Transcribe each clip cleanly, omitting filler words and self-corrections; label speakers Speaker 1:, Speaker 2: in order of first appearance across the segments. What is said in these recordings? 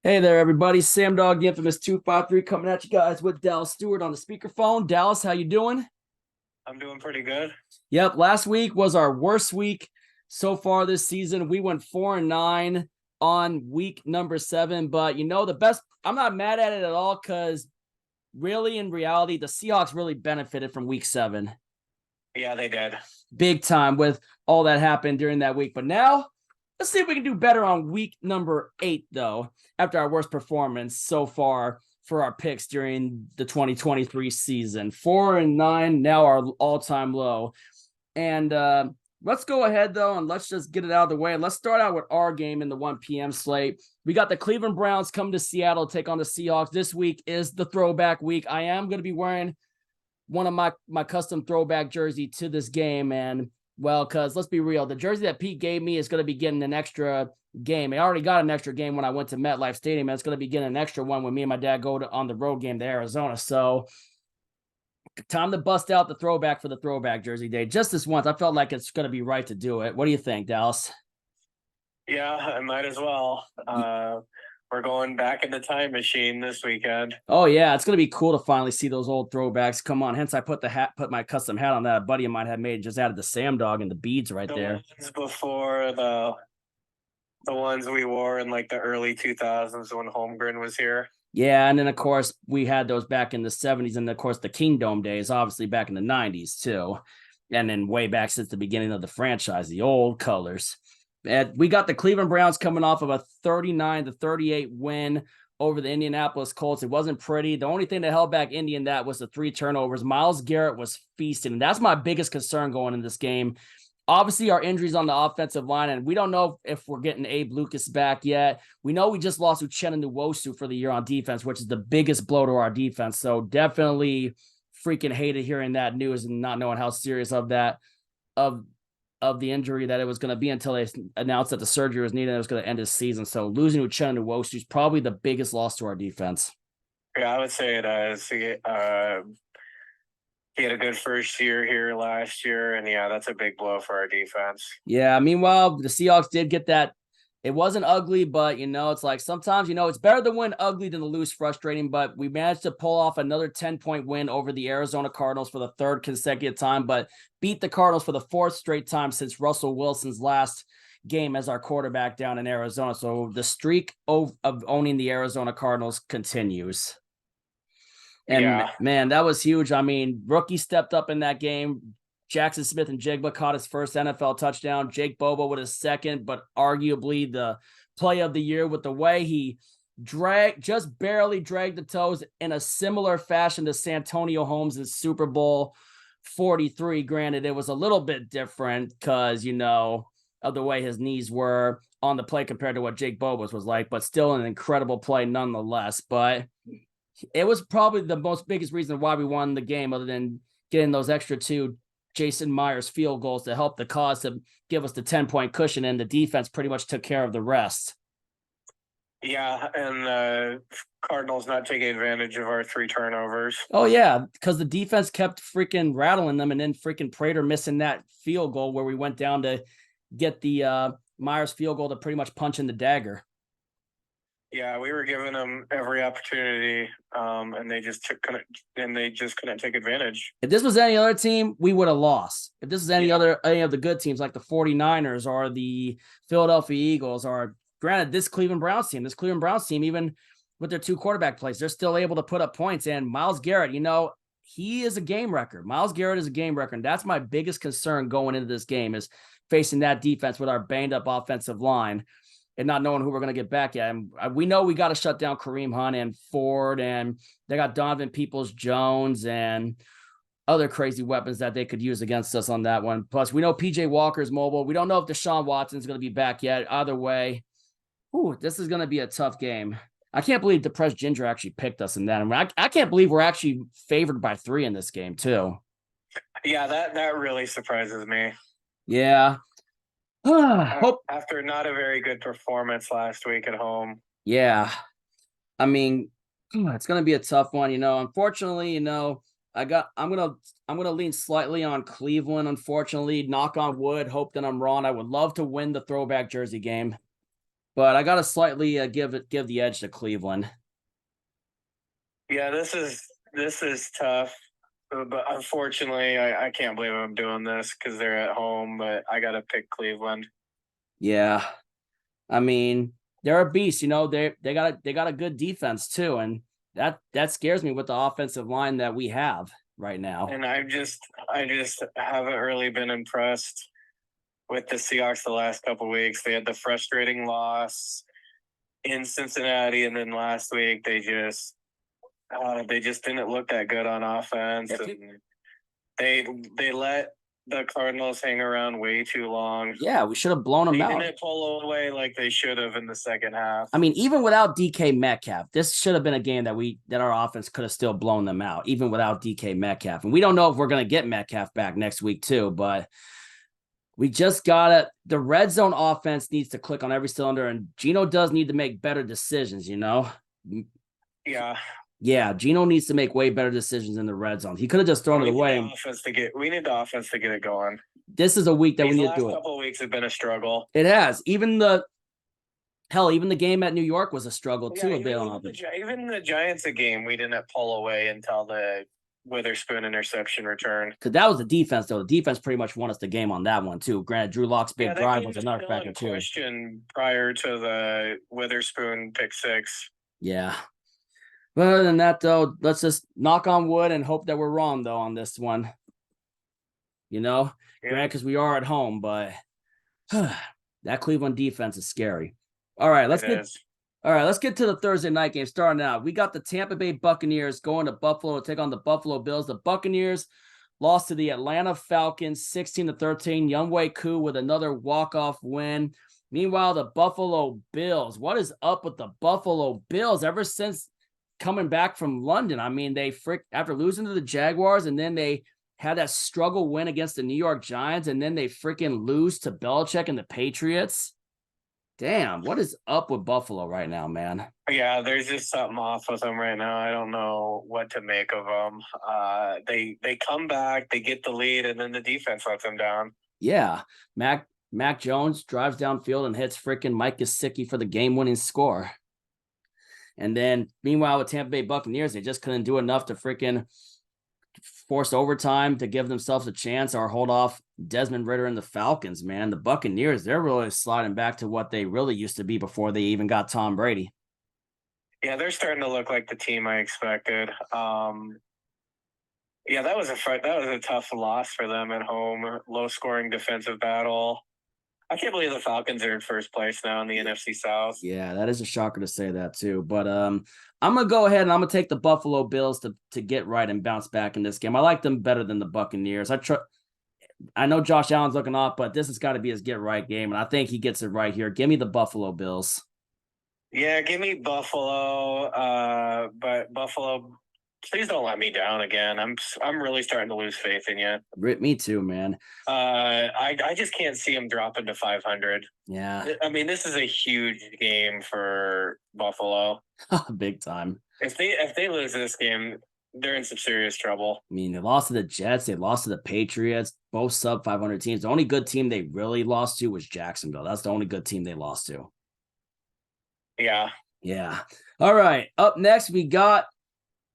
Speaker 1: Hey there, everybody. Sam Dog, the infamous 253, coming at you guys with Dallas Stewart on the speakerphone. Dallas, how you doing?
Speaker 2: I'm doing pretty good.
Speaker 1: Yep, last week was our worst week so far this season. We went 4-9 on week number 7, but the best, I'm not mad at it at all because really, in reality, the Seahawks really benefited from week 7.
Speaker 2: Yeah, they did.
Speaker 1: Big time with all that happened during that week. But now, let's see if we can do better on week number 8, though, after our worst performance so far for our picks during the 2023 season. 4-9, now our all-time low. And let's go ahead, though, and let's just get it out of the way. Let's start out with our game in the 1 p.m. slate. We got the Cleveland Browns coming to Seattle to take on the Seahawks. This week is the throwback week. I am going to be wearing one of my custom throwback jersey to this game. And, well, because let's be real, the jersey that Pete gave me is going to be getting an extra game. I already got an extra game when I went to MetLife Stadium, and it's going to be getting an extra one when me and my dad go on the road game to Arizona. So time to bust out the throwback for the throwback jersey day. Just this once, I felt like it's going to be right to do it. What do you think, Dallas?
Speaker 2: Yeah, I might as well. We're going back in the time machine this weekend.
Speaker 1: Oh yeah, it's gonna be cool to finally see those old throwbacks. Come on, hence I put my custom hat on that a buddy of mine had made. Just added the Sam Dog and the beads right there.
Speaker 2: Ones before the ones we wore in like the early 2000s when Holmgren was here.
Speaker 1: Yeah, and then of course we had those back in the 70s, and of course the Kingdome days, obviously back in the 90s too, and then way back since the beginning of the franchise, the old colors. And we got the Cleveland Browns coming off of a 39-38 win over the Indianapolis Colts. It wasn't pretty. The only thing that held back Indy in that was the 3 turnovers. Myles Garrett was feasting, and that's my biggest concern going in this game. Obviously, our injuries on the offensive line, and we don't know if we're getting Abe Lucas back yet. We know we just lost Uchenna Nwosu for the year on defense, which is the biggest blow to our defense. So definitely freaking hated hearing that news and not knowing how serious of the injury that it was going to be until they announced that the surgery was needed and it was going to end his season. So losing Uchenna Nwosu is probably the biggest loss to our defense.
Speaker 2: Yeah, I would say it is. He had a good first year here last year, and yeah, that's a big blow for our defense.
Speaker 1: Yeah, meanwhile, the Seahawks did get that. It wasn't ugly, but, it's like sometimes, it's better to win ugly than to lose frustrating, but we managed to pull off another 10-point win over the Arizona Cardinals for the 3rd consecutive time, but beat the Cardinals for the 4th straight time since Russell Wilson's last game as our quarterback down in Arizona. So the streak of owning the Arizona Cardinals continues. And yeah, man, that was huge. I mean, rookie stepped up in that game. Jackson Smith-Njigba caught his first NFL touchdown. Jake Bobo with his second, but arguably the play of the year with the way he just barely dragged the toes in a similar fashion to Santonio Holmes in Super Bowl 43. Granted, it was a little bit different because, of the way his knees were on the play compared to what Jake Bobo's was like, but still an incredible play nonetheless. But it was probably the biggest reason why we won the game, other than getting those extra 2 Jason Myers field goals to help the cause to give us the 10-point cushion, and the defense pretty much took care of the rest.
Speaker 2: Yeah, and Cardinals not taking advantage of our 3 turnovers.
Speaker 1: Oh, yeah, because the defense kept freaking rattling them, and then freaking Prater missing that field goal where we went down to get the Myers field goal to pretty much punch in the dagger.
Speaker 2: Yeah, we were giving them every opportunity, and they just couldn't take advantage.
Speaker 1: If this was any other team, we would have lost. If this is any of the good teams like the 49ers or the Philadelphia Eagles, or granted, this Cleveland Browns team, even with their 2 quarterback plays, they're still able to put up points. And Myles Garrett, he is a game wrecker. Myles Garrett is a game wrecker, and that's my biggest concern going into this game, is facing that defense with our banged-up offensive line and not knowing who we're going to get back at. And we know we got to shut down Kareem Hunt and Ford, and they got Donovan Peoples-Jones and other crazy weapons that they could use against us on that one. Plus, we know P.J. Walker's mobile. We don't know if Deshaun Watson's going to be back yet. Either way, this is going to be a tough game. I can't believe Depressed Ginger actually picked us in that. I mean, I can't believe we're actually favored by 3 in this game, too.
Speaker 2: Yeah, that really surprises me.
Speaker 1: Yeah.
Speaker 2: After not a very good performance last week at home.
Speaker 1: Yeah. I mean, it's going to be a tough one, Unfortunately, I'm gonna lean slightly on Cleveland, unfortunately. Knock on wood, hope that I'm wrong. I would love to win the throwback jersey game. but I gotta slightly give the edge to Cleveland.
Speaker 2: Yeah, this is tough. But unfortunately, I can't believe I'm doing this because they're at home, but I got to pick Cleveland.
Speaker 1: Yeah, I mean they're a beast. They got a good defense too, and that scares me with the offensive line that we have right now.
Speaker 2: And I just haven't really been impressed with the Seahawks the last couple of weeks. They had the frustrating loss in Cincinnati, and then last week they just didn't look that good on offense. And they let the Cardinals hang around way too long.
Speaker 1: Yeah, we should have blown them out.
Speaker 2: They didn't pull away like they should have in the second half.
Speaker 1: I mean, even without DK Metcalf, this should have been a game that our offense could have still blown them out, even without DK Metcalf. And we don't know if we're going to get Metcalf back next week too, but we just gotta. The red zone offense needs to click on every cylinder, and Geno does need to make better decisions.
Speaker 2: Yeah.
Speaker 1: Yeah, Geno needs to make way better decisions in the red zone. He could have just thrown it away.
Speaker 2: We need the offense to get it going.
Speaker 1: This is a week that we need to do it.
Speaker 2: The last couple of weeks have been a struggle.
Speaker 1: It has. Even the game at New York was a struggle too.
Speaker 2: Even the Giants game, we didn't pull away until the Witherspoon interception return.
Speaker 1: Because that was the defense, though. The defense pretty much won us the game on that one too. Granted, Drew Lock's big drive was another factor too.
Speaker 2: Question prior to the Witherspoon pick six.
Speaker 1: Yeah. But other than that, though, let's just knock on wood and hope that we're wrong, though, on this one. Granted, because we are at home, but that Cleveland defense is scary. All right, let's get to the Thursday night game starting out. We got the Tampa Bay Buccaneers going to Buffalo to take on the Buffalo Bills. The Buccaneers lost to the Atlanta Falcons 16-13. Younghoe Koo with another walk-off win. Meanwhile, the Buffalo Bills. What is up with the Buffalo Bills? Ever since coming back from London, I mean, after losing to the Jaguars, and then they had that struggle win against the New York Giants, and then they freaking lose to Belichick and the Patriots. Damn, what is up with Buffalo right now, man?
Speaker 2: Yeah, there's just something off with them right now. I don't know what to make of them. They come back, they get the lead, and then the defense lets them down.
Speaker 1: Yeah, Mac Jones drives downfield and hits freaking Mike Gesicki for the game-winning score. And then, meanwhile, with Tampa Bay Buccaneers, they just couldn't do enough to freaking force overtime to give themselves a chance or hold off Desmond Ridder and the Falcons, man. The Buccaneers, they're really sliding back to what they really used to be before they even got Tom Brady.
Speaker 2: Yeah, they're starting to look like the team I expected. Yeah, that was a tough loss for them at home. Low-scoring defensive battle. I can't believe the Falcons are in first place now in the NFC South.
Speaker 1: Yeah, that is a shocker to say that too. But I'm gonna go ahead and I'm gonna take the Buffalo Bills to get right and bounce back in this game. I like them better than the Buccaneers. I know Josh Allen's looking off, but this has got to be his get right game, and I think he gets it right here. Give me the Buffalo Bills.
Speaker 2: Yeah, give me Buffalo. But Buffalo, please don't let me down again. I'm really starting to lose faith in you.
Speaker 1: Me too, man.
Speaker 2: I just can't see him dropping to 500.
Speaker 1: Yeah.
Speaker 2: I mean, this is a huge game for Buffalo.
Speaker 1: Big time.
Speaker 2: If they lose this game, they're in some serious trouble.
Speaker 1: I mean, they lost to the Jets. They lost to the Patriots. Both sub 500 teams. The only good team they really lost to was Jacksonville. That's the only good team they lost to.
Speaker 2: Yeah.
Speaker 1: Yeah. All right. Up next, we got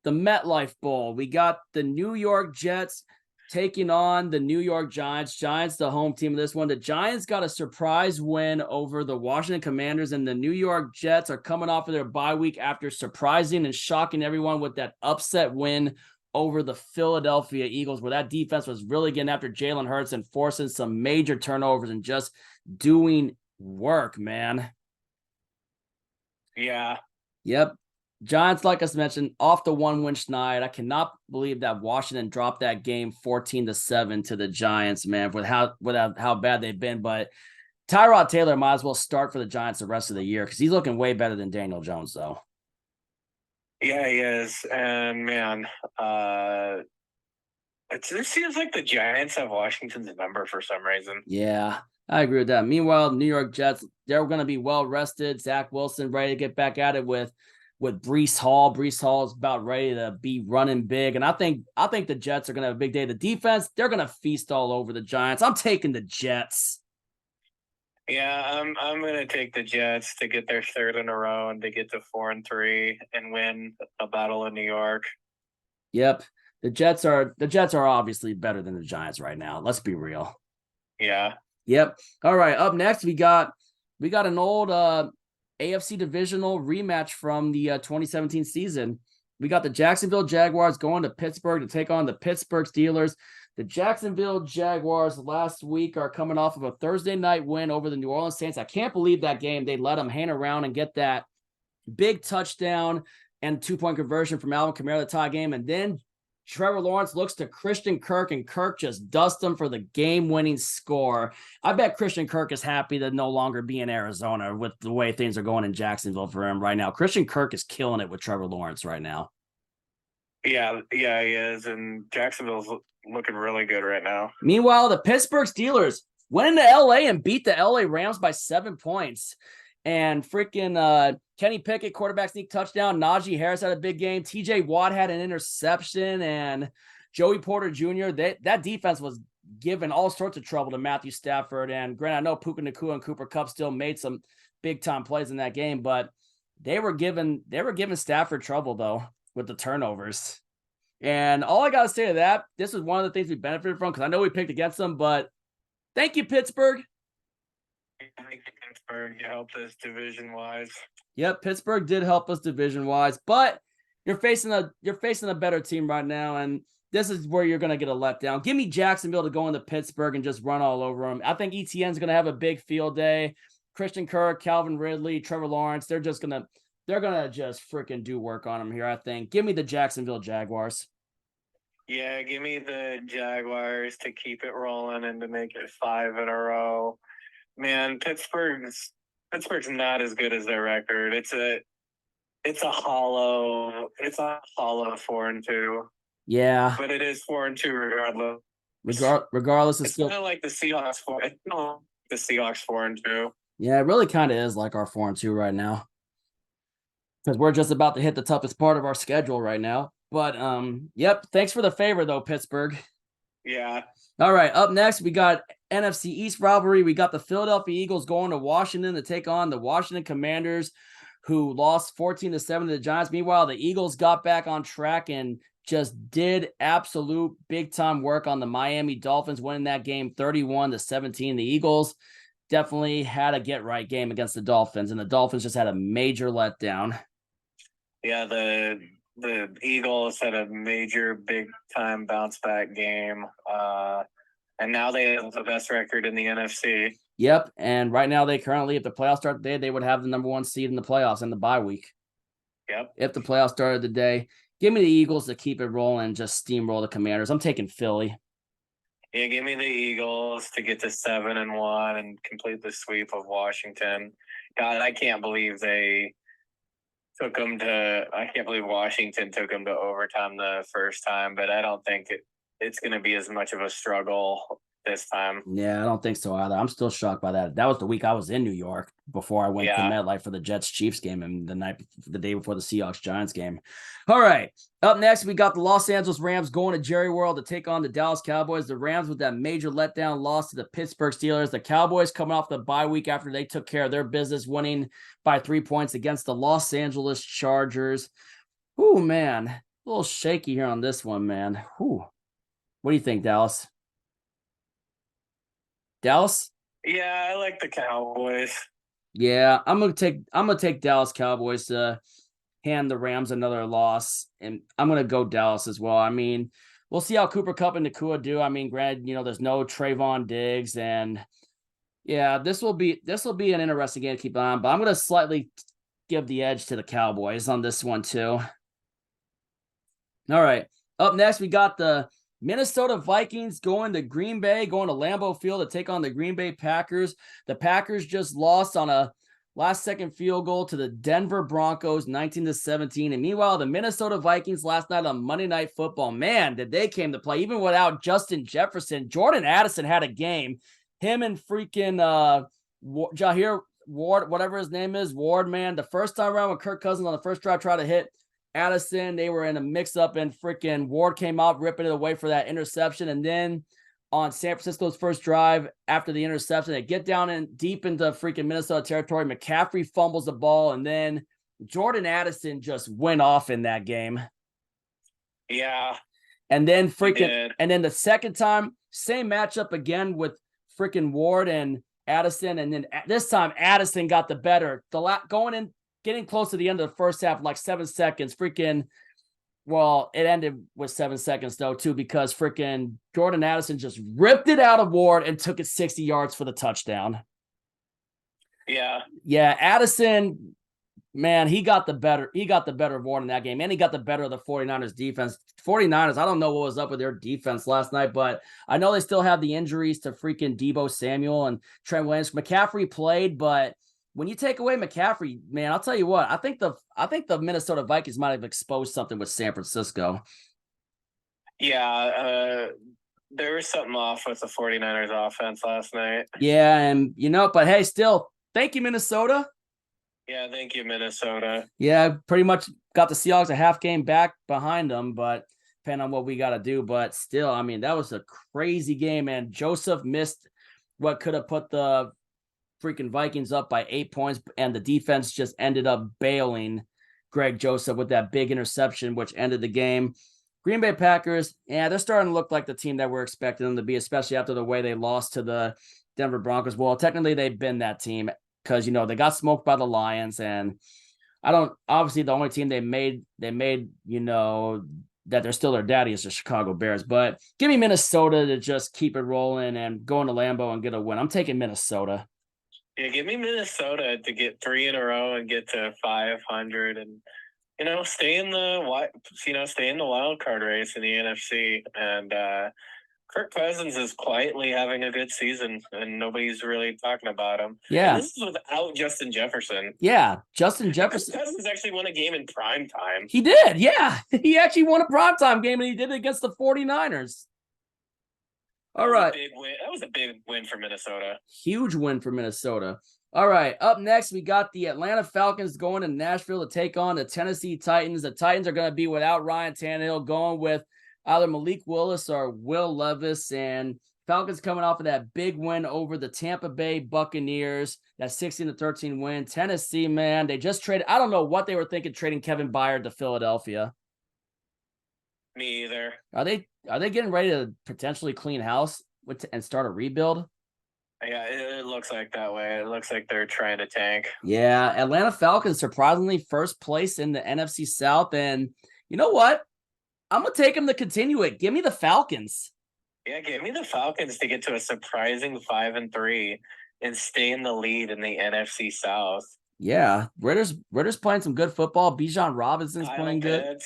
Speaker 1: the MetLife Bowl. We got the New York Jets taking on the New York Giants. Giants, the home team of this one. The Giants got a surprise win over the Washington Commanders, and the New York Jets are coming off of their bye week after surprising and shocking everyone with that upset win over the Philadelphia Eagles, where that defense was really getting after Jalen Hurts and forcing some major turnovers and just doing work, man.
Speaker 2: Yeah.
Speaker 1: Yep. Giants, like I mentioned, off the 1-win schneid. I cannot believe that Washington dropped that game 14-7 to the Giants, man, with how bad they've been. But Tyrod Taylor might as well start for the Giants the rest of the year because he's looking way better than Daniel Jones, though.
Speaker 2: Yeah, he is. And man, it seems like the Giants have Washington's number for some reason.
Speaker 1: Yeah, I agree with that. Meanwhile, New York Jets, they're going to be well rested. Zach Wilson ready to get back at it with Breece Hall. Breece Hall is about ready to be running big. And I think the Jets are going to have a big day. The defense, they're going to feast all over the Giants. I'm taking the Jets.
Speaker 2: Yeah, I'm gonna take the Jets to get their third in a row and to get to 4-3 and win a battle in New York.
Speaker 1: Yep. The Jets are obviously better than the Giants right now. Let's be real.
Speaker 2: Yeah.
Speaker 1: Yep. All right. Up next, we got an old AFC divisional rematch from the 2017 season. We got the Jacksonville Jaguars going to Pittsburgh to take on the Pittsburgh Steelers. The Jacksonville Jaguars last week are coming off of a Thursday night win over the New Orleans Saints. I can't believe that game. They let them hang around and get that big touchdown and 2-point conversion from Alvin Kamara the tie game. And then Trevor Lawrence looks to Christian Kirk, and Kirk just dusts him for the game-winning score. I bet Christian Kirk is happy to no longer be in Arizona with the way things are going in Jacksonville for him right now. Christian Kirk is killing it with Trevor Lawrence right now.
Speaker 2: Yeah, he is, and Jacksonville's looking really good right now.
Speaker 1: Meanwhile, the Pittsburgh Steelers went into LA and beat the LA Rams by 7 points. And freaking Kenny Pickett, quarterback sneak touchdown. Najee Harris had a big game. TJ Watt had an interception. And Joey Porter Jr., that defense was giving all sorts of trouble to Matthew Stafford. And granted, I know Puka Nacua and Cooper Kupp still made some big-time plays in that game, but they were giving Stafford trouble, though, with the turnovers. And all I got to say to that, this is one of the things we benefited from, because I know we picked against them, but thank you, Pittsburgh.
Speaker 2: Thank you, Pittsburgh. You helped us division-wise.
Speaker 1: Yep, Pittsburgh did help us division-wise, but you're facing a better team right now, and this is where you're going to get a letdown. Give me Jacksonville to go into Pittsburgh and just run all over them. I think ETN's going to have a big field day. Christian Kirk, Calvin Ridley, Trevor Lawrence, they're going to just freaking do work on them here, I think. Give me the Jacksonville Jaguars.
Speaker 2: Yeah, give me the Jaguars to keep it rolling and to make it 5 in a row. Man, Pittsburgh's not as good as their record. It's a hollow 4-2.
Speaker 1: Yeah.
Speaker 2: But it is 4-2 regardless.
Speaker 1: Regardless, it's still
Speaker 2: kind of like the Seahawks 4-2.
Speaker 1: Yeah, it really kind of is like our 4-2 right now, because we're just about to hit the toughest part of our schedule right now. But yep. Thanks for the favor, though, Pittsburgh.
Speaker 2: Yeah.
Speaker 1: All right. Up next, we got NFC East rivalry. We got the Philadelphia Eagles going to Washington to take on the Washington Commanders, who lost 14-7 to the Giants. Meanwhile, the Eagles got back on track and just did absolute big-time work on the Miami Dolphins, winning that game 31-17. The Eagles definitely had a get-right game against the Dolphins, and the Dolphins just had a major letdown.
Speaker 2: Yeah, the Eagles had a major big-time bounce-back game, and now they have the best record in the NFC.
Speaker 1: Yep, and right now they currently, if the playoffs start today, they would have the number 1 seed in the playoffs in the bye week.
Speaker 2: Yep.
Speaker 1: If the playoffs started today, give me the Eagles to keep it rolling and just steamroll the Commanders. I'm taking Philly.
Speaker 2: Yeah, give me the Eagles to get to 7-1 and complete the sweep of Washington. God, I can't believe Washington took them to overtime the first time, but I don't think it's going to be as much of a struggle this time.
Speaker 1: Yeah, I don't think so either. I'm still shocked by that. That was the week I was in New York before I went to MetLife for the Jets-Chiefs game and the day before the Seahawks-Giants game. All right. Up next, we got the Los Angeles Rams going to Jerry World to take on the Dallas Cowboys. The Rams with that major letdown loss to the Pittsburgh Steelers. The Cowboys coming off the bye week after they took care of their business, winning by 3 points against the Los Angeles Chargers. Ooh, man. A little shaky here on this one, man. Ooh. What do you think, Dallas? Dallas?
Speaker 2: Yeah, I like the Cowboys.
Speaker 1: Yeah, I'm gonna take Dallas Cowboys to hand the Rams another loss, and I'm gonna go Dallas as well. I mean, we'll see how Cooper Kupp and Nacua do. I mean, granted, there's no Trayvon Diggs, and yeah, this will be an interesting game to keep on. But I'm gonna slightly give the edge to the Cowboys on this one too. All right, up next we got the Minnesota Vikings going to Green Bay, going to Lambeau Field to take on the Green Bay Packers. The Packers just lost on a last-second field goal to the Denver Broncos, 19-17. And meanwhile, the Minnesota Vikings last night on Monday Night Football, man, did they came to play. Even without Justin Jefferson, Jordan Addison had a game. Him and freaking Jahir Ward, whatever his name is, Ward, man. The first time around when Kirk Cousins on the first drive tried to hit Addison, they were in a mix-up, and freaking Ward came out ripping it away for that interception. And then on San Francisco's first drive after the interception. They get down in deep into freaking Minnesota territory. McCaffrey fumbles the ball, and then Jordan Addison just went off in that game.
Speaker 2: Yeah.
Speaker 1: And then the second time, same matchup again with freaking Ward and Addison. And then this time Addison got the better. Going in, getting close to the end of the first half, like 7 seconds, well, it ended with 7 seconds though, too, because freaking Jordan Addison just ripped it out of Ward and took it 60 yards for the touchdown.
Speaker 2: Yeah.
Speaker 1: Yeah. Addison, man, he got the better of Ward in that game, and he got the better of the 49ers defense. 49ers, I don't know what was up with their defense last night, but I know they still have the injuries to freaking Deebo Samuel and Trent Williams. McCaffrey played, but when you take away McCaffrey, man, I'll tell you what, I think the Minnesota Vikings might have exposed something with San Francisco.
Speaker 2: Yeah, there was something off with the 49ers offense last night.
Speaker 1: Yeah, and but hey, still, thank you, Minnesota.
Speaker 2: Yeah, thank you, Minnesota.
Speaker 1: Yeah, pretty much got the Seahawks a half game back behind them, but depending on what we got to do. But still, I mean, that was a crazy game, and Joseph missed what could have put the freaking Vikings up by 8 points, and the defense just ended up bailing Greg Joseph with that big interception, which ended the game. Green Bay Packers, yeah, they're starting to look like the team that we're expecting them to be, especially after the way they lost to the Denver Broncos. Well, technically, they've been that team, because they got smoked by the Lions, and obviously the only team they made that they're still their daddy is the Chicago Bears. But give me Minnesota to just keep it rolling and go into Lambeau and get a win. I'm taking Minnesota.
Speaker 2: Yeah, give me Minnesota to get 3 in a row and get to 500 and stay in the wild card race in the NFC. And Kirk Cousins is quietly having a good season, and nobody's really talking about him.
Speaker 1: Yeah.
Speaker 2: And this is without Justin Jefferson.
Speaker 1: Yeah, Justin Jefferson.
Speaker 2: Kirk Cousins actually won a game in prime time.
Speaker 1: He did, yeah. He actually won a primetime game, and he did it against the 49ers. All right.
Speaker 2: That was a big win for Minnesota.
Speaker 1: Huge win for Minnesota. All right, up next, we got the Atlanta Falcons going to Nashville to take on the Tennessee Titans. The Titans are going to be without Ryan Tannehill, going with either Malik Willis or Will Levis, and Falcons coming off of that big win over the Tampa Bay Buccaneers, that 16-13 win. Tennessee, man, they just traded. I don't know what they were thinking trading Kevin Byard to Philadelphia.
Speaker 2: Me either.
Speaker 1: Are they getting ready to potentially clean house and start a rebuild?
Speaker 2: Yeah, it looks like that way. It looks like they're trying to tank.
Speaker 1: Yeah, Atlanta Falcons surprisingly first place in the NFC South, and you know what? I'm going to take them to continue it. Give me the Falcons.
Speaker 2: Yeah, give me the Falcons to get to a surprising 5-3 and stay in the lead in the NFC South.
Speaker 1: Yeah, Ritter's playing some good football. Bijan Robinson's playing good.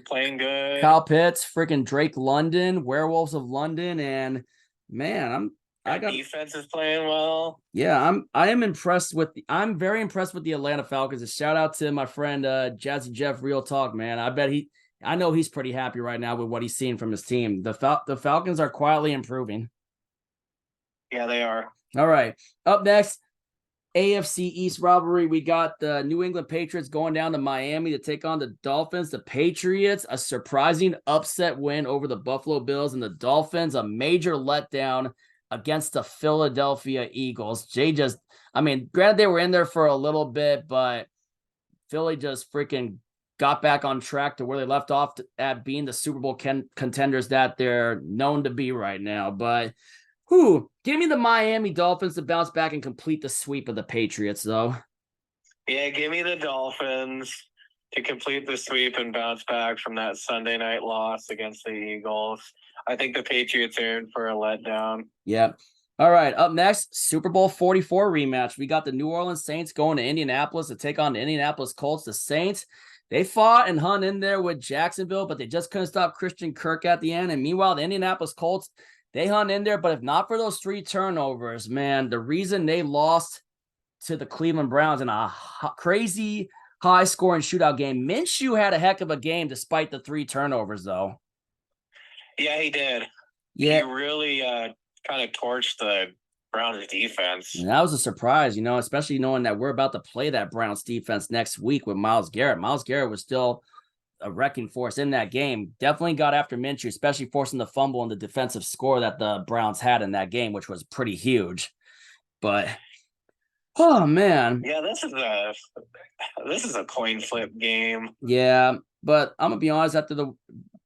Speaker 2: Playing good.
Speaker 1: Kyle Pitts, freaking Drake London, Werewolves of London, and man,
Speaker 2: defense is playing well.
Speaker 1: Yeah, I'm very impressed with the Atlanta Falcons. A shout out to my friend Jazzy Jeff Real Talk, man. I know he's pretty happy right now with what he's seeing from his team. The Falcons are quietly improving.
Speaker 2: Yeah, they are.
Speaker 1: All right. Up next, AFC East rivalry. We got the New England Patriots going down to Miami to take on the Dolphins. The Patriots, a surprising upset win over the Buffalo Bills, and the Dolphins, a major letdown against the Philadelphia Eagles. Granted, they were in there for a little bit, but Philly just freaking got back on track to where they left off at being the Super Bowl contenders that they're known to be right now. But give me the Miami Dolphins to bounce back and complete the sweep of the Patriots, though.
Speaker 2: Yeah, give me the Dolphins to complete the sweep and bounce back from that Sunday night loss against the Eagles. I think the Patriots are in for a letdown.
Speaker 1: Yeah. All right, up next, Super Bowl 44 rematch. We got the New Orleans Saints going to Indianapolis to take on the Indianapolis Colts. The Saints, they fought and hung in there with Jacksonville, but they just couldn't stop Christian Kirk at the end. And meanwhile, the Indianapolis Colts, they hung in there, but if not for those 3 turnovers, man, the reason they lost to the Cleveland Browns in a crazy high-scoring shootout game. Minshew had a heck of a game despite the 3 turnovers, though.
Speaker 2: Yeah, he did.
Speaker 1: Yeah.
Speaker 2: He really kind of torched the Browns defense.
Speaker 1: And that was a surprise, especially knowing that we're about to play that Browns defense next week with Myles Garrett. Myles Garrett was still a wrecking force in that game. Definitely got after Minshew, especially forcing the fumble and the defensive score that the Browns had in that game, which was pretty huge. But oh man,
Speaker 2: Yeah, this is a coin flip game.
Speaker 1: yeah. But I'm gonna be honest.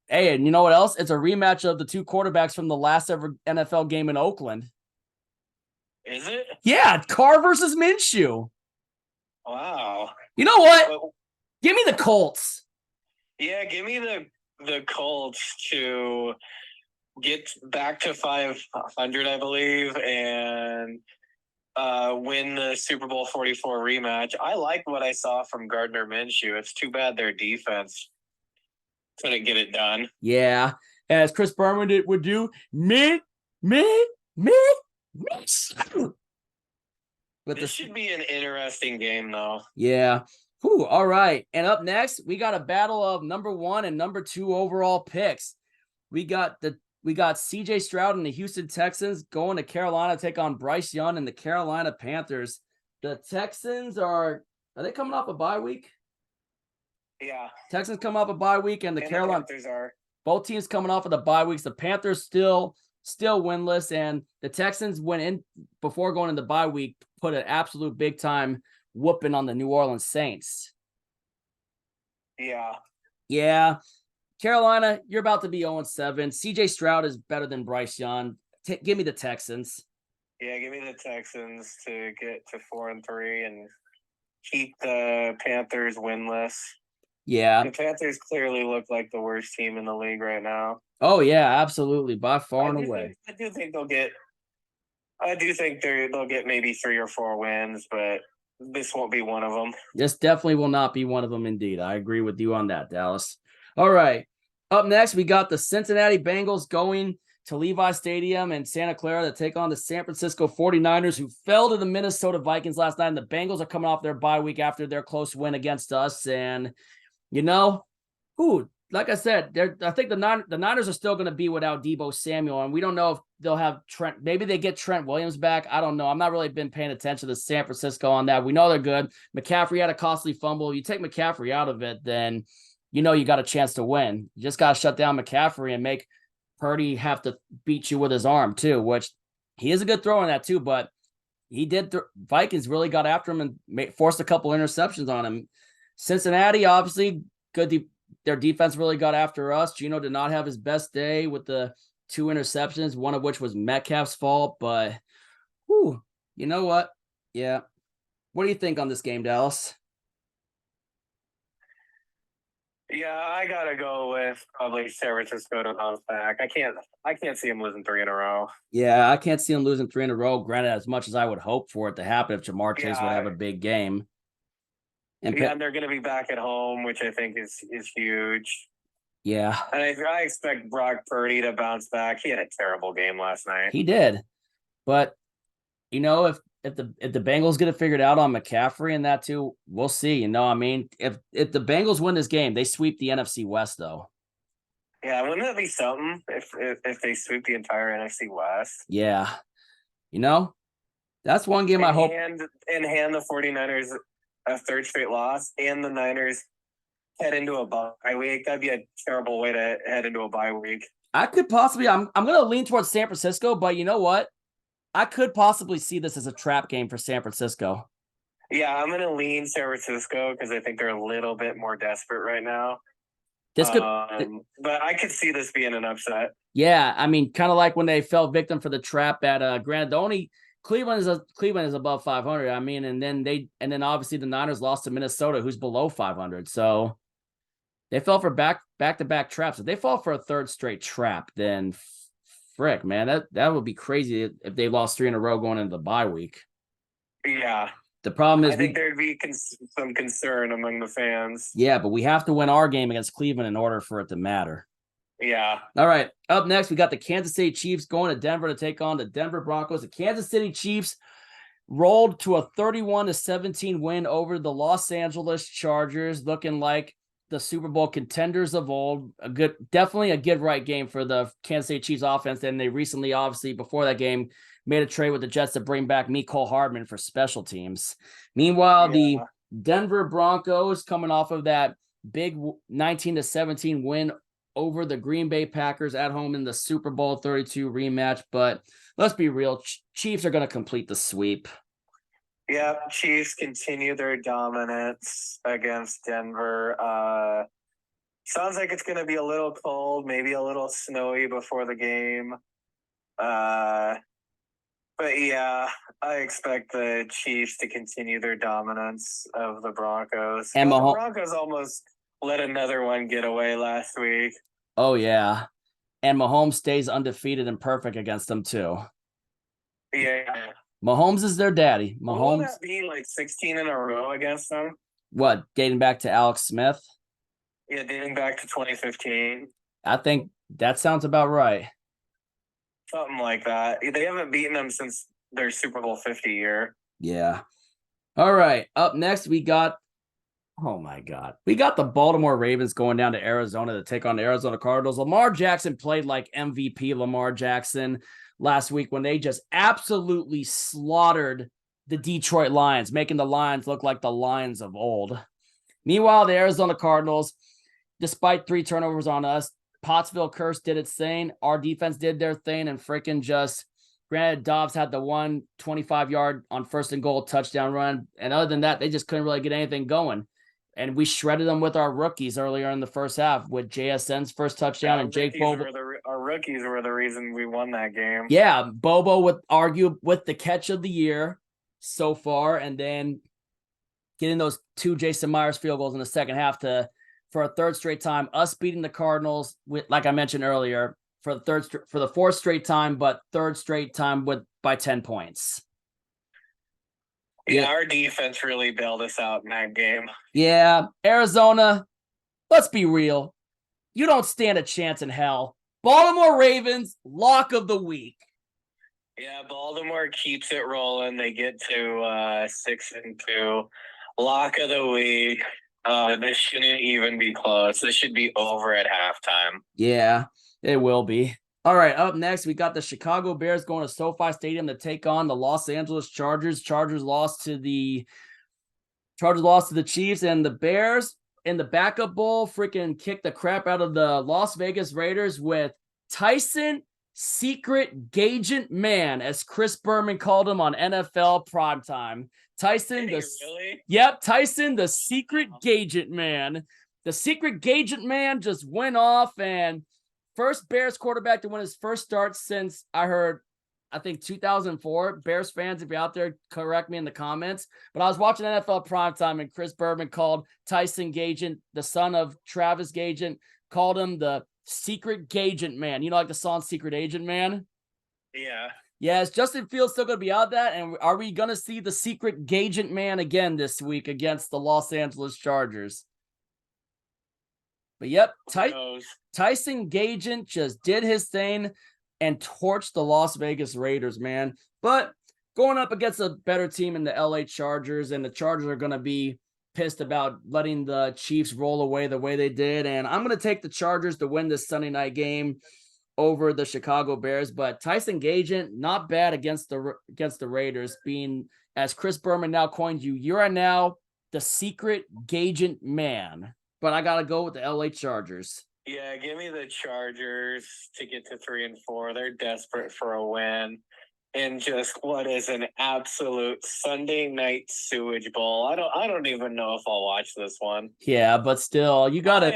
Speaker 1: Hey, and you know what else? It's a rematch of the two quarterbacks from the last ever NFL game in Oakland.
Speaker 2: Is it?
Speaker 1: Yeah, Carr versus Minshew.
Speaker 2: Wow.
Speaker 1: You know what?
Speaker 2: Well,
Speaker 1: Give me the Colts.
Speaker 2: yeah, give me the Colts to get back to 500, I believe, and win the Super Bowl 44 rematch. I like what I saw from Gardner Minshew. It's too bad their defense couldn't get it done.
Speaker 1: Yeah, as Chris Berman would do, me. With
Speaker 2: This should be an interesting game, though.
Speaker 1: Yeah. Whew, all right. And up next, we got a battle of number 1 and number 2 overall picks. We got CJ Stroud and the Houston Texans going to Carolina to take on Bryce Young and the Carolina Panthers. The Texans are they coming off a bye week?
Speaker 2: Yeah.
Speaker 1: Texans come off a bye week, and the Carolina
Speaker 2: Panthers are.
Speaker 1: Both teams coming off of the bye weeks. The Panthers still winless, and the Texans went in before going into the bye week, put an absolute big time whooping on the New Orleans Saints.
Speaker 2: Yeah.
Speaker 1: Yeah. Carolina, you're about to be 0-7. CJ Stroud is better than Bryce Young. Give me the Texans.
Speaker 2: Yeah, give me the Texans to get to 4-3 and keep the Panthers winless.
Speaker 1: Yeah.
Speaker 2: The Panthers clearly look like the worst team in the league right now.
Speaker 1: Oh yeah, absolutely, by far and away.
Speaker 2: I do think they'll get maybe 3 or 4 wins, but this won't be one of them.
Speaker 1: This definitely will not be one of them, indeed. I agree with you on that, Dallas. All right. Up next, we got the Cincinnati Bengals going to Levi Stadium in Santa Clara to take on the San Francisco 49ers, who fell to the Minnesota Vikings last night. And the Bengals are coming off their bye week after their close win against us. And, like I said, I think the Niners are still going to be without Deebo Samuel, and we don't know if they'll have Trent. Maybe they get Trent Williams back. I don't know. I'm not really been paying attention to San Francisco on that. We know they're good. McCaffrey had a costly fumble. You take McCaffrey out of it, then you got a chance to win. You just got to shut down McCaffrey and make Purdy have to beat you with his arm too, which he is a good thrower in that too, but he did. Vikings really got after him and forced a couple interceptions on him. Cincinnati, obviously, good. Their defense really got after us. Geno did not have his best day with the 2 interceptions, one of which was Metcalf's fault. But, you know what? Yeah. What do you think on this game, Dallas?
Speaker 2: Yeah, I gotta go with probably San Francisco to bounce back. I can't see him losing 3 in a row.
Speaker 1: Yeah, I can't see him losing 3 in a row. Granted, as much as I would hope for it to happen if Jamar Chase would have a big game.
Speaker 2: And they're going to be back at home, which I think is huge.
Speaker 1: Yeah.
Speaker 2: And I expect Brock Purdy to bounce back. He had a terrible game last night.
Speaker 1: He did. But, if the Bengals get it figured out on McCaffrey and that too, we'll see. If the Bengals win this game, they sweep the NFC West, though.
Speaker 2: Yeah, wouldn't that be something if they sweep the entire NFC West?
Speaker 1: Yeah. That's one game I hope.
Speaker 2: And hand the 49ers a third straight loss, and the Niners head into a bye week. That'd be a terrible way to head into a bye week.
Speaker 1: I could possibly. I'm going to lean towards San Francisco, but you know what? I could possibly see this as a trap game for San Francisco.
Speaker 2: Yeah, I'm going to lean San Francisco because I think they're a little bit more desperate right now. But I could see this being an upset.
Speaker 1: Yeah, kind of like when they fell victim for the trap at granted, the only Cleveland is above 500. And then obviously the Niners lost to Minnesota, who's below 500. So they fell for back-to-back traps. If they fall for a third straight trap, then frick, man, that would be crazy if they lost 3 in a row going into the bye week.
Speaker 2: Yeah.
Speaker 1: The problem is
Speaker 2: I think there'd be some concern among the fans.
Speaker 1: Yeah, but we have to win our game against Cleveland in order for it to matter.
Speaker 2: Yeah.
Speaker 1: All right. Up next, we got the Kansas City Chiefs going to Denver to take on the Denver Broncos. The Kansas City Chiefs rolled to a 31-17 win over the Los Angeles Chargers, looking like the Super Bowl contenders of old. Definitely a get right game for the Kansas City Chiefs offense. And they recently, obviously, before that game, made a trade with the Jets to bring back Mecole Hardman for special teams. Meanwhile, the Denver Broncos, coming off of that big 19-17 win over the Green Bay Packers at home in the Super Bowl 32 rematch. But let's be real, Chiefs are going to complete the sweep.
Speaker 2: Yeah, Chiefs continue their dominance against Denver. Sounds like it's going to be a little cold, maybe a little snowy before the game. But yeah, I expect the Chiefs to continue their dominance of the Broncos.
Speaker 1: And
Speaker 2: the Broncos almost let another one get away last week.
Speaker 1: Oh, yeah. And Mahomes stays undefeated and perfect against them, too.
Speaker 2: Yeah.
Speaker 1: Mahomes is their daddy. Mahomes.
Speaker 2: Will that be like 16 in a row against them?
Speaker 1: What, dating back to Alex Smith?
Speaker 2: Yeah, dating back to 2015.
Speaker 1: I think that sounds about right.
Speaker 2: Something like that. They haven't beaten them since their Super Bowl 50 year.
Speaker 1: Yeah. All right. Up next, we got the Baltimore Ravens going down to Arizona to take on the Arizona Cardinals. Lamar Jackson played like MVP Lamar Jackson last week when they just absolutely slaughtered the Detroit Lions, making the Lions look like the Lions of old. Meanwhile, the Arizona Cardinals, despite 3 turnovers on us, Pottsville curse did its thing. Our defense did their thing and freaking just, granted, Dobbs had the 25-yard on 1st and goal touchdown run. And other than that, they just couldn't really get anything going. And we shredded them with our rookies earlier in the first half with JSN's first touchdown and Jake Bobo.
Speaker 2: Our rookies were the reason we won that game.
Speaker 1: Yeah, Bobo would argue with the catch of the year so far, and then getting those 2 Jason Myers field goals in the second half for a third straight time, us beating the Cardinals with, like I mentioned earlier, for the 4th straight time, but 3rd straight time by 10 points.
Speaker 2: Yeah, our defense really bailed us out in that game.
Speaker 1: Yeah, Arizona, let's be real. You don't stand a chance in hell. Baltimore Ravens, lock of the week.
Speaker 2: Yeah, Baltimore keeps it rolling. They get to 6-2. Lock of the week. This shouldn't even be close. This should be over at halftime.
Speaker 1: Yeah, it will be. All right, up next, we got the Chicago Bears going to SoFi Stadium to take on the Los Angeles Chargers. Chargers lost to the Chiefs, and the Bears in the backup bowl freaking kicked the crap out of the Las Vegas Raiders with Tyson Secret Gagent Man, as Chris Berman called him on NFL Primetime. Tyson, Tyson, the Secret Gagent Man. The Secret Gagent Man just went off, and first Bears quarterback to win his first start since I think 2004. Bears fans, if you're out there, correct me in the comments. But I was watching NFL Primetime, and Chris Berman called Tyson Gagent, the son of Travis Gagent, called him the Secret Gagent Man. You know, like the song Secret Agent Man?
Speaker 2: Yeah.
Speaker 1: Yeah, is Justin Fields still going to be out that? And are we going to see the Secret Gagent Man again this week against the Los Angeles Chargers? But yep, Tyson Gagent just did his thing and torched the Las Vegas Raiders, man. But going up against a better team in the LA Chargers, and the Chargers are going to be pissed about letting the Chiefs roll away the way they did. And I'm going to take the Chargers to win this Sunday night game over the Chicago Bears. But Tyson Gagent, not bad against the Raiders, being, as Chris Berman now coined you are now the Secret Gagent Man. But I got to go with the LA Chargers.
Speaker 2: Yeah, give me the Chargers to get to 3-4. They're desperate for a win. And just what is an absolute Sunday night sewage bowl. I don't even know if I'll watch this one.
Speaker 1: Yeah, but still, you got to.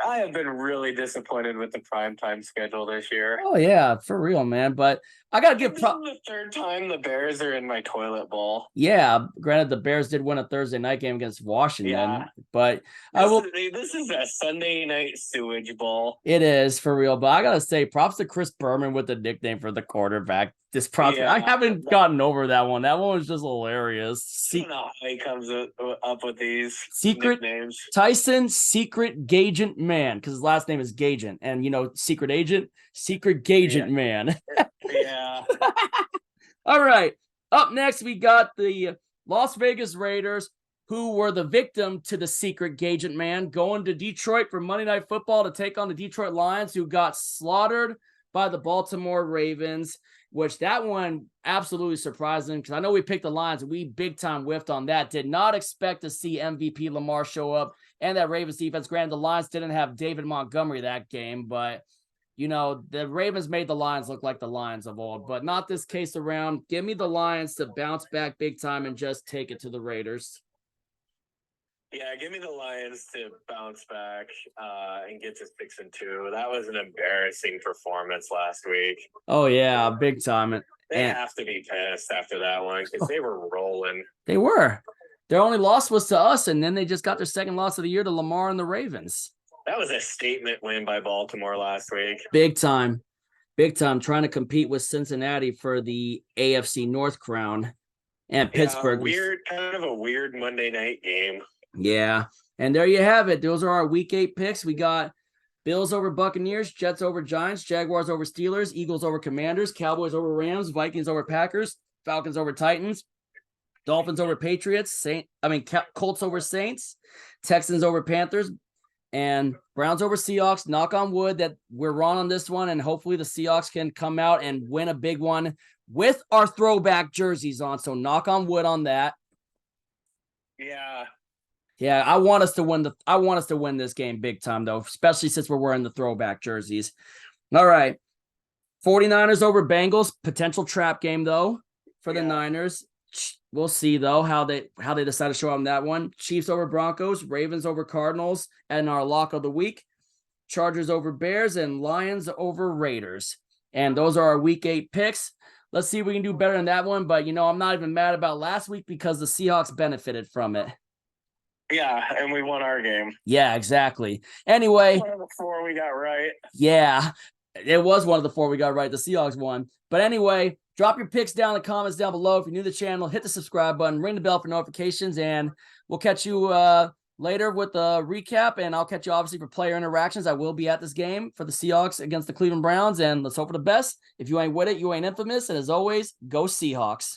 Speaker 2: I have been really disappointed with the primetime schedule this year.
Speaker 1: Oh, yeah, for real, man. But I got to give
Speaker 2: This is the 3rd time the Bears are in my toilet bowl.
Speaker 1: Yeah, granted, the Bears did win a Thursday night game against Washington, but
Speaker 2: this is a Sunday night sewage bowl.
Speaker 1: It is, for real. But I got to say, props to Chris Berman with the nickname for the quarterback. I haven't gotten over that one. That one was just hilarious.
Speaker 2: I don't know how he comes up with these nicknames.
Speaker 1: Tyson Secret Gagent Man, because his last name is Gagent. And, Secret Agent, Secret Gagent Man.
Speaker 2: Yeah.
Speaker 1: All right. Up next, we got the Las Vegas Raiders, who were the victim to the Secret Gagent Man, going to Detroit for Monday Night Football to take on the Detroit Lions, who got slaughtered by the Baltimore Ravens, which that one absolutely surprising because I know we picked the Lions and we big time whiffed on that. Did not expect to see MVP Lamar show up and that Ravens defense. Granted, the Lions didn't have David Montgomery that game, but you know, the Ravens made the Lions look like the Lions of old, but not this case around. Give me the Lions to bounce back big time and just take it to the Raiders.
Speaker 2: Yeah, give me the Lions to bounce back and get to 6-2. That was an embarrassing performance last week.
Speaker 1: Oh yeah, big time.
Speaker 2: They have to be pissed after that one because they were rolling.
Speaker 1: They were. Their only loss was to us, and then they just got their second loss of the year to Lamar and the Ravens.
Speaker 2: That was a statement win by Baltimore last week.
Speaker 1: Big time. Big time. Trying to compete with Cincinnati for the AFC North crown. And Pittsburgh.
Speaker 2: Kind of a weird Monday night game.
Speaker 1: Yeah. And there you have it. Those are our week 8 picks. We got Bills over Buccaneers, Jets over Giants, Jaguars over Steelers, Eagles over Commanders, Cowboys over Rams, Vikings over Packers, Falcons over Titans, Dolphins over Patriots, Colts over Saints, Texans over Panthers, and Browns over Seahawks. Knock on wood that we're wrong on this one, and hopefully the Seahawks can come out and win a big one with our throwback jerseys on. So knock on wood on that.
Speaker 2: Yeah.
Speaker 1: Yeah, I want us to win this game big time, though, especially since we're wearing the throwback jerseys. All right. 49ers over Bengals, potential trap game, though, for the Niners. We'll see, though, how they decide to show up on that one. Chiefs over Broncos, Ravens over Cardinals, and our lock of the week. Chargers over Bears, and Lions over Raiders. And those are our week 8 picks. Let's see if we can do better than that one. But, I'm not even mad about last week because the Seahawks benefited from it.
Speaker 2: Yeah, and we won our game.
Speaker 1: Yeah, exactly. Anyway.
Speaker 2: One of the 4 we got right.
Speaker 1: Yeah, it was one of the 4 we got right. The Seahawks won. But anyway, drop your picks down in the comments down below. If you're new to the channel, hit the subscribe button, ring the bell for notifications, and we'll catch you later with a recap, and I'll catch you obviously for player interactions. I will be at this game for the Seahawks against the Cleveland Browns, and let's hope for the best. If you ain't with it, you ain't infamous, and as always, go Seahawks.